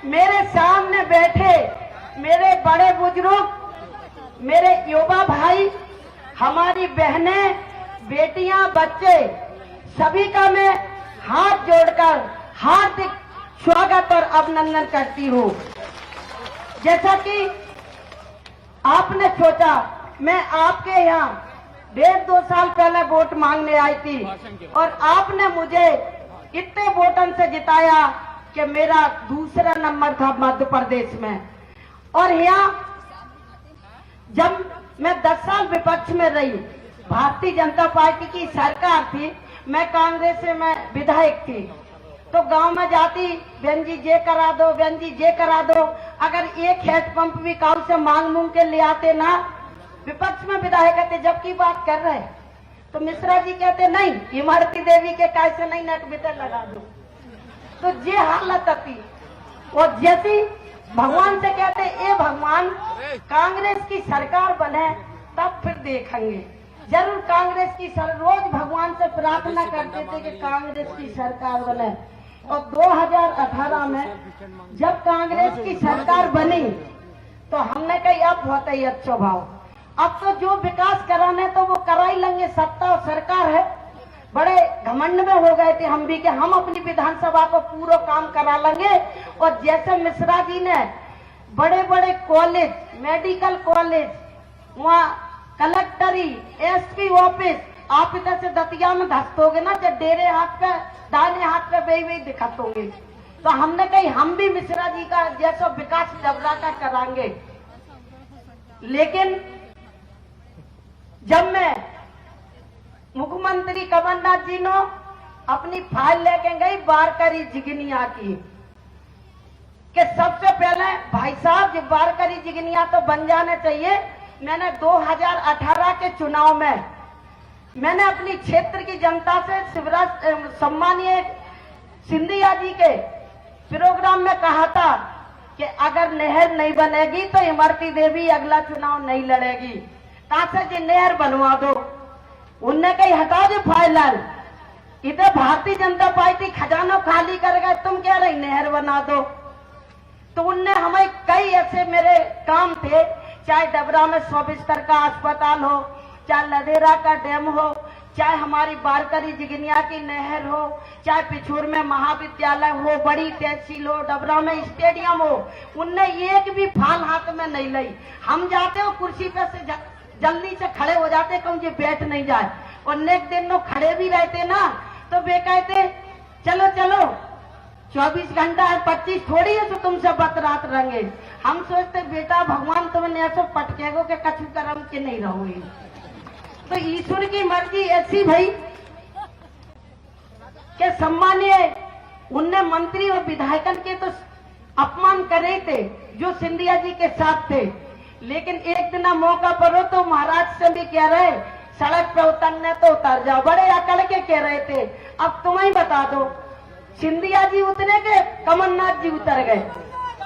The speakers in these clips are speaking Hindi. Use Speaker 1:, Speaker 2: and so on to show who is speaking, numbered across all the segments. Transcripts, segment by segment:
Speaker 1: मेरे सामने बैठे मेरे बड़े बुजुर्ग, मेरे युवा भाई, हमारी बहनें, बेटियां, बच्चे, सभी का मैं हाथ जोड़कर हार्दिक स्वागत और अभिनंदन करती हूँ। जैसा कि आपने सोचा, मैं आपके यहाँ 1.5-2 साल पहले वोट मांगने आई थी और आपने मुझे इतने वोटन से जिताया कि मेरा दूसरा नंबर था मध्य प्रदेश में। और यहाँ जब मैं 10 साल विपक्ष में रही, भारतीय जनता पार्टी की सरकार थी, मैं कांग्रेस से मैं विधायक थी, तो गांव में जाती, बहन जी ये करा दो, बहन जी ये करा दो। अगर एक हैंडपंप भी गांव से मांग के ले आते ना, विपक्ष में विधायक कहते जबकि बात कर रहे, तो मिश्रा जी कहते नहीं, इमरती देवी के कैसे नहीं नेट बितर लगा दो। तो ये हालत थी। और जैसी भगवान से कहते ए भगवान कांग्रेस की सरकार बने तब फिर देखेंगे। जरूर कांग्रेस की रोज भगवान से प्रार्थना करते थे कि कांग्रेस की सरकार बने। और 2018 में जब कांग्रेस की सरकार बनी तो हमने कही अब बहुत ही अच्छा भाव, अब तो जो विकास कराने तो वो करा ही लेंगे, सत्ता और सरकार है। बड़े घमंड में हो गए थे हम भी कि हम अपनी विधानसभा को पूरा काम करा लेंगे। और जैसे मिश्रा जी ने बड़े बड़े कॉलेज, मेडिकल कॉलेज, वहाँ कलेक्टरी, एसपी ऑफिस, आप इधर से दतिया में धसतोगे ना, जब डेरे हाथ पे दाहिने हाथ पे बेई दिखत होंगे। तो हमने कही हम भी मिश्रा जी का जैसा विकास डबरा का कराएंगे। लेकिन जब मैं मुख्यमंत्री कमलनाथ जी ने अपनी फाइल लेके गई बारकरी जिगनिया की, कि सबसे पहले भाई साहब जो बारकरी जिगनिया तो बन जाने चाहिए। मैंने 2018 के चुनाव में मैंने अपनी क्षेत्र की जनता से शिवराज सम्मानीय सिंधिया जी के प्रोग्राम में कहा था कि अगर नहर नहीं बनेगी तो इमरती देवी अगला चुनाव नहीं लड़ेगी, ताकि जी नहर बनवा दो। उनने कही हटा दो फाइनल, इधर भारतीय जनता पार्टी खजाना खाली कर गए, तुम कह रही नहर बना दो। तो उनने हमें कई ऐसे मेरे काम थे, चाहे डबरा में 100 बिस्तर का अस्पताल हो, चाहे लदेरा का डैम हो, चाहे हमारी बारकरी जिगनिया की नहर हो, चाहे पिछूर में महाविद्यालय हो, बड़ी तहसील हो, डबरा में स्टेडियम हो, उनने एक भी फाल हाथ में नहीं ली। हम जाते हो कुर्सी पे से जल्दी से खड़े हो जाते, कम जी बैठ नहीं जाए। और नेक्स्ट दिन लोग खड़े भी रहते ना, तो वे कहते चलो चलो 24 घंटा है, 25 थोड़ी है तो तुमसे बतरात रहेंगे। हम सोचते बेटा भगवान तुमने ऐसा पटकेगो के कछु कर्म के नहीं रहोगे। तो ईश्वर की मर्जी ऐसी भाई के सम्मानीय उनने मंत्री और विधायकन के तो अपमान करे थे जो सिंधिया जी के साथ थे। लेकिन एक दिन मौका पर हो तो महाराज से भी कह रहे सड़क पे उतरने तो उतर जाओ, बड़े अकड़ के कह रहे थे। अब तुम्हें बता दो, सिंधिया जी उतरे गए, कमलनाथ जी उतर गए।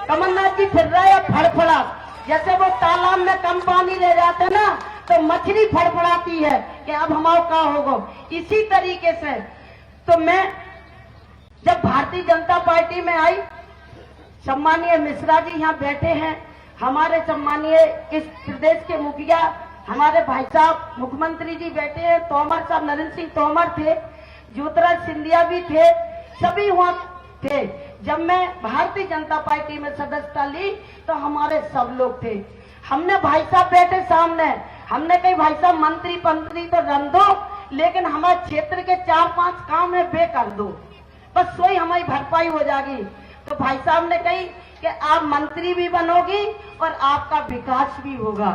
Speaker 1: कमलनाथ जी फिर रहे फड़फड़ा, जैसे वो तालाब में कम पानी ले जाते ना तो मछली फड़फड़ाती है कि अब हमारा क्या होगा। इसी तरीके से तो मैं जब भारतीय जनता पार्टी में आई, सम्मानीय मिश्रा जी यहाँ बैठे हैं, हमारे सम्मानीय इस प्रदेश के मुखिया हमारे भाई साहब मुख्यमंत्री जी बैठे हैं, तोमर साहब, नरेंद्र सिंह तोमर थे, ज्योतिराज सिंधिया भी थे, सभी वहां थे। जब मैं भारतीय जनता पार्टी में सदस्यता ली तो हमारे सब लोग थे। हमने भाई साहब बैठे सामने, हमने कही भाई साहब मंत्री तो रन दो, लेकिन हमारे क्षेत्र के 4-5 काम है वे कर दो, बस वही हमारी भरपाई हो जाएगी। तो भाई साहब ने कही कि आप मंत्री भी बनोगी और आपका विकास भी होगा।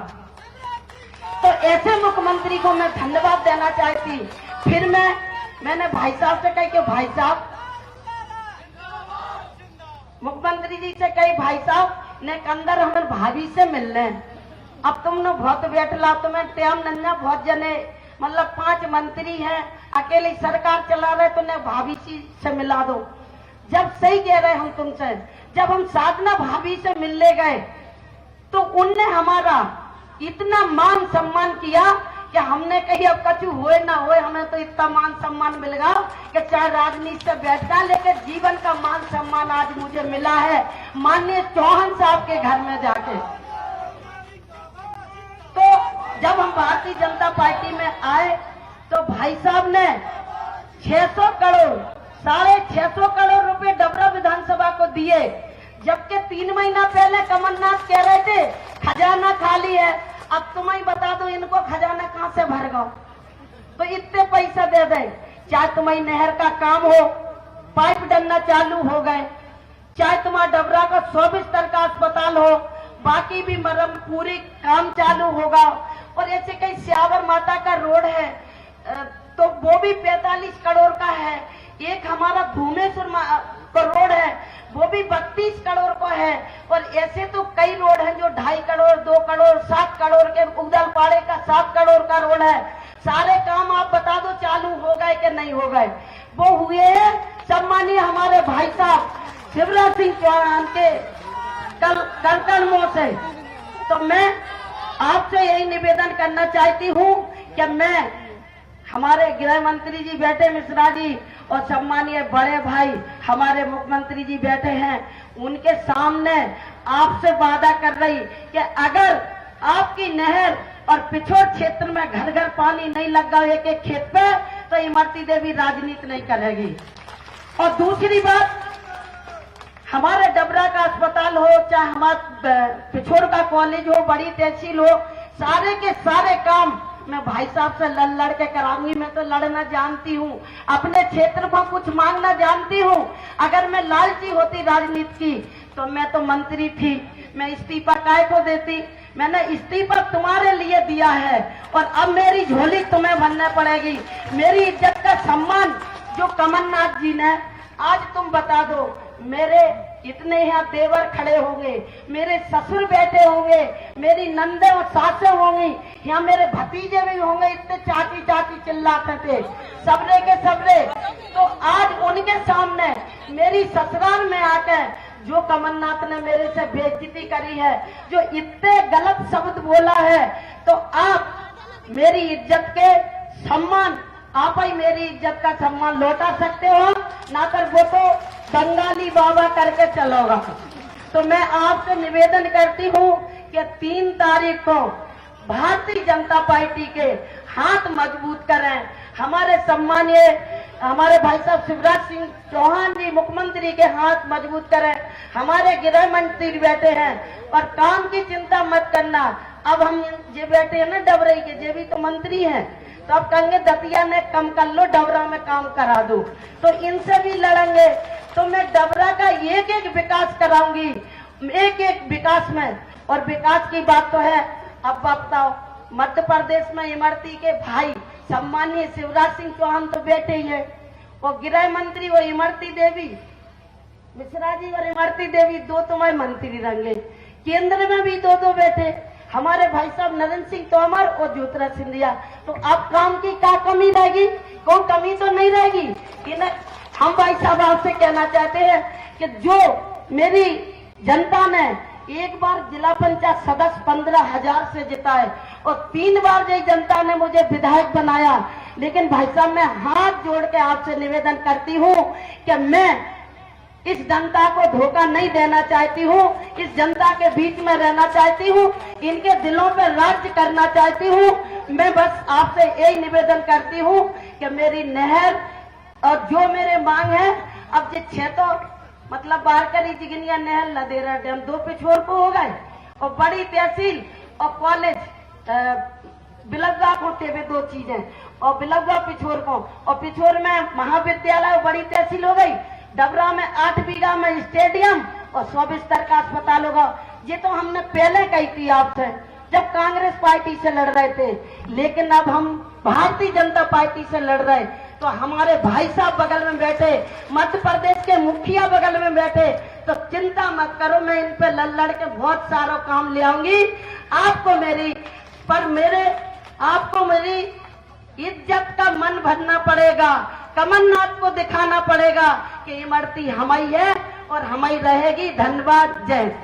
Speaker 1: तो ऐसे मुख्यमंत्री को मैं धन्यवाद देना चाहती। फिर मैंने भाई साहब से कही कि भाई साहब, मुख्यमंत्री जी से कही भाई साहब ने अंदर हमारे भाभी से मिलने, अब तुमने बहुत बैठला, तुम्हें टाइम नन्ना, बहुत जने मतलब 5 मंत्री हैं, अकेली सरकार चला रहे, तो भाभी से मिला दो। जब सही कह रहे हम तुमसे, जब हम साधना भाभी से मिलने गए तो उनने हमारा इतना मान सम्मान किया कि हमने कही अब कछु होए ना होए, हमें तो इतना मान सम्मान मिल गया कि चाहे राजनीति से बैठता, लेकिन जीवन का मान सम्मान आज मुझे मिला है माननीय चौहान साहब के घर में जाके। तो जब हम भारतीय जनता पार्टी में आए तो भाई साहब ने 600 करोड़ 650 करोड़ रुपए डबरा विधानसभा को दिए, जबकि 3 महीना पहले कमलनाथ कह रहे थे खजाना खाली है। अब तुम्हें बता दो इनको खजाना कहां से भर गो, तो इतने पैसा दे दे। चाहे तुम्हारी नहर का काम हो, पाइप डलना चालू हो गए, चाहे तुम्हारा डबरा का 100 बिस्तर का अस्पताल हो, बाकी भी मरम पूरी काम चालू होगा। और ऐसे कई श्यावर माता का रोड है तो वो भी 45 करोड़ का है। एक हमारा धूमेश्वर का रोड है वो भी 32 करोड़ का है। और ऐसे तो कई रोड हैं जो 2.5 करोड़ 2 करोड़ 7 करोड़ के, उगदलपाड़े का 7 करोड़ का रोड है। सारे काम आप बता दो चालू हो गए कि नहीं हो गए? वो हुए हैं सम्मानीय हमारे भाई साहब शिवराज सिंह चौहान के कड़कड़ों से। तो मैं आपसे यही निवेदन करना चाहती हूँ कि मैं, हमारे गृह मंत्री जी बैठे मिश्रा जी और सम्मानीय बड़े भाई हमारे मुख्यमंत्री जी बैठे हैं, उनके सामने आपसे वादा कर रही कि अगर आपकी नहर और पिछोड़ क्षेत्र में घर घर पानी नहीं लग गया एक एक खेत पे, तो इमरती देवी राजनीति नहीं करेगी। और दूसरी बात, हमारे डबरा का अस्पताल हो, चाहे हमारा पिछोड़ का कॉलेज हो, बड़ी तहसील हो, सारे के सारे काम मैं भाई साहब से लड़ के कराऊंगी। मैं तो लड़ना जानती हूँ, अपने क्षेत्र को कुछ मांगना जानती हूँ। अगर मैं लालची होती राजनीति की तो मैं तो मंत्री थी, मैं इस्तीफा काय को देती। मैंने इस्तीफा तुम्हारे लिए दिया है और अब मेरी झोली तुम्हें भरना पड़ेगी। मेरी इज्जत का सम्मान जो कमलनाथ जी ने, आज तुम बता दो, मेरे इतने यहाँ देवर खड़े होंगे, मेरे ससुर बैठे होंगे, मेरी नंदे और सासें होंगी, यहाँ मेरे भतीजे भी होंगे, इतने चाची चाची चिल्लाते थे सबरे के सबरे। तो आज उनके सामने मेरी ससुराल में आकर जो कमलनाथ ने मेरे से बेइज्जती करी है, जो इतने गलत शब्द बोला है, तो आप मेरी इज्जत के सम्मान, आप ही मेरी इज्जत का सम्मान लौटा सकते हो, ना कर वो तो बंगाली बाबा करके चलोगा। तो मैं आपसे निवेदन करती हूँ कि 3 तारीख को भारतीय जनता पार्टी के हाथ मजबूत करें। हमारे सम्मानीय हमारे भाई साहब शिवराज सिंह चौहान जी मुख्यमंत्री के हाथ मजबूत करें। हमारे गृह मंत्री बैठे हैं और काम की चिंता मत करना। अब हम ये बैठे हैं ना डबरई के, ये भी तो मंत्री हैं, तो अब कहेंगे दतिया ने कम कर लो, डबरा में काम करा दो, तो इनसे भी लड़ेंगे। तो मैं डबरा का एक एक विकास कराऊंगी, एक एक विकास में। और विकास की बात तो है, अब बताओ मध्य प्रदेश में इमरती के भाई सम्मानीय शिवराज सिंह चौहान तो बैठे ही है, और गृह मंत्री वो इमरती देवी मिश्रा जी और इमरती देवी, 2 तुम्हारे मंत्री रहेंगे। केंद्र में भी 2 बैठे, हमारे भाई साहब नरेंद्र सिंह तोमर और ज्योतिरादित्य सिंधिया। तो अब काम की क्या कमी रहेगी? कोई कमी तो नहीं रहेगी। हम भाई साहब आपसे कहना चाहते हैं कि जो मेरी जनता ने एक बार जिला पंचायत सदस्य 15,000 से जिताए और 3 बार जो जनता ने मुझे विधायक बनाया, लेकिन भाई साहब मैं हाथ जोड़ के आपसे निवेदन करती हूँ कि मैं इस जनता को धोखा नहीं देना चाहती हूँ, इस जनता के बीच में रहना चाहती हूँ, इनके दिलों पर राज्य करना चाहती हूँ। मैं बस आपसे यही निवेदन करती हूँ कि मेरी नहर और जो मेरे मांग है, अब जो 6 तो मतलब बारकरी जिगनिया नहर लदेरा डैम 2 पिछोर को हो गए, और बड़ी तहसील और कॉलेज बिलगवा को टेबे 2 चीजें, और बिलगवा पिछोर को, और पिछोर में महाविद्यालय और बड़ी तहसील हो गई। डबरा में 8 बीघा में स्टेडियम और 100 बिस्तर का अस्पताल होगा। ये तो हमने पहले कही थी आपसे जब कांग्रेस पार्टी से लड़ रहे थे, लेकिन अब हम भारतीय जनता पार्टी से लड़ रहे। तो हमारे भाई साहब बगल में बैठे, मध्य प्रदेश के मुखिया बगल में बैठे, तो चिंता मत करो, मैं इन पे लड़ के बहुत सारा काम ले आऊंगी। आपको मेरी इज्जत का मन भरना पड़ेगा, कमलनाथ को दिखाना पड़ेगा कि इमरती हमारी है और हमारी रहेगी। धन्यवाद, जय।